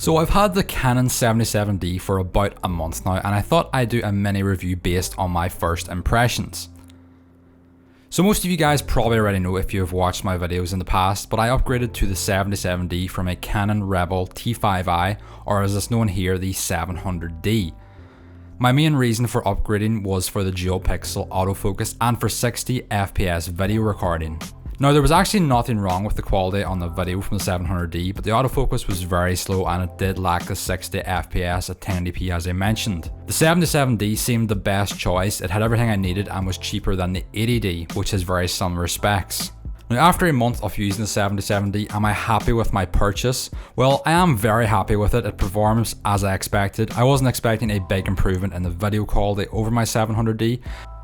So I've had the Canon 77D for about a month now, and I thought I'd do a mini review based on my first impressions. So most of you guys probably already know if you have watched my videos in the past, but I upgraded to the 77D from a Canon Rebel T5i, or as it's known here, the 700D. My main reason for upgrading was for the dual pixel autofocus and for 60 FPS video recording. Now there was actually nothing wrong with the quality on the video from the 700D, but the autofocus was very slow and it did lack the 60 FPS at 1080p as I mentioned. The 77D seemed the best choice. It had everything I needed and was cheaper than the 80D, which has very similar specs. Now after a month of using the 77D, am I happy with my purchase? Well, I am very happy with it. It performs as I expected. I wasn't expecting a big improvement in the video quality over my 700D,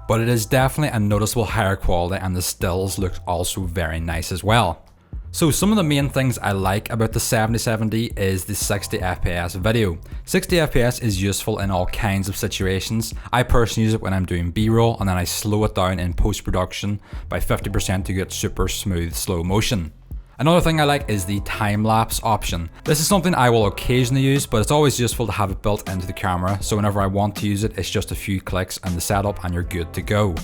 but it is definitely a noticeable higher quality and the stills look also very nice as well. So some of the main things I like about the 77D is the 60 FPS video. 60 FPS is useful in all kinds of situations. I personally use it when I'm doing B-roll and then I slow it down in post-production by 50% to get super smooth slow motion. Another thing I like is the time-lapse option. This is something I will occasionally use, but it's always useful to have it built into the camera, so whenever I want to use it, it's just a few clicks in the setup and you're good to go.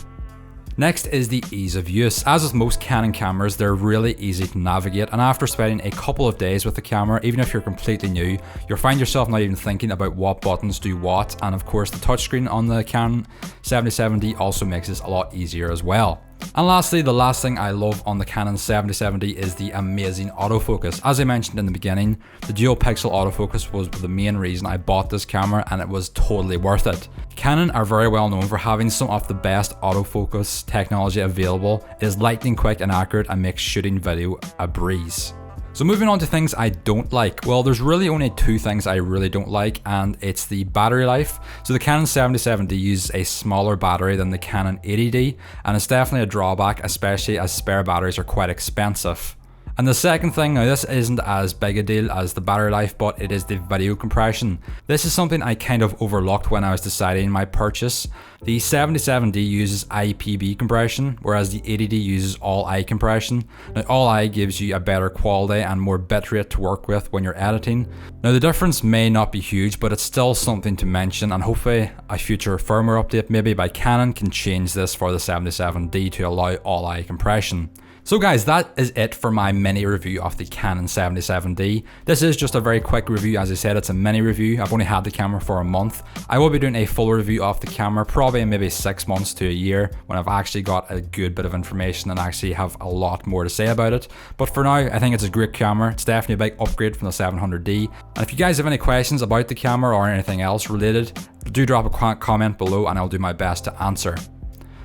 Next is the ease of use. As with most Canon cameras, they're really easy to navigate, and after spending a couple of days with the camera, even if you're completely new, you'll find yourself not even thinking about what buttons do what, and of course the touchscreen on the Canon 77D also makes this a lot easier as well. And lastly, the last thing I love on the Canon 77D is the amazing autofocus. As I mentioned in the beginning, the dual pixel autofocus was the main reason I bought this camera and it was totally worth it. Canon are very well known for having some of the best autofocus technology available. It is lightning quick and accurate and makes shooting video a breeze. So moving on to things I don't like. Well, there's really only two things I really don't like, and it's the battery life. So the Canon 77D uses a smaller battery than the Canon 80D, and it's definitely a drawback, especially as spare batteries are quite expensive. And the second thing, now this isn't as big a deal as the battery life, but it is the video compression. This is something I kind of overlooked when I was deciding my purchase. The 77D uses IPB compression, whereas the 80D uses all-I compression. Now all-I gives you a better quality and more bitrate to work with when you're editing. Now the difference may not be huge, but it's still something to mention, and hopefully a future firmware update maybe by Canon can change this for the 77D to allow all-I compression. So guys, that is it for my mini review of the Canon 77D. This is just a very quick review. As I said, it's a mini review. I've only had the camera for a month. I will be doing a full review of the camera probably in maybe 6 months to a year when I've actually got a good bit of information and actually have a lot more to say about it. But for now, I think it's a great camera. It's definitely a big upgrade from the 700D. And if you guys have any questions about the camera or anything else related, do drop a comment below and I'll do my best to answer.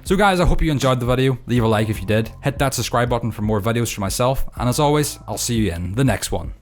So guys, I hope you enjoyed the video. Leave a like if you did. Hit that subscribe button for more videos from myself. And as always, I'll see you in the next one.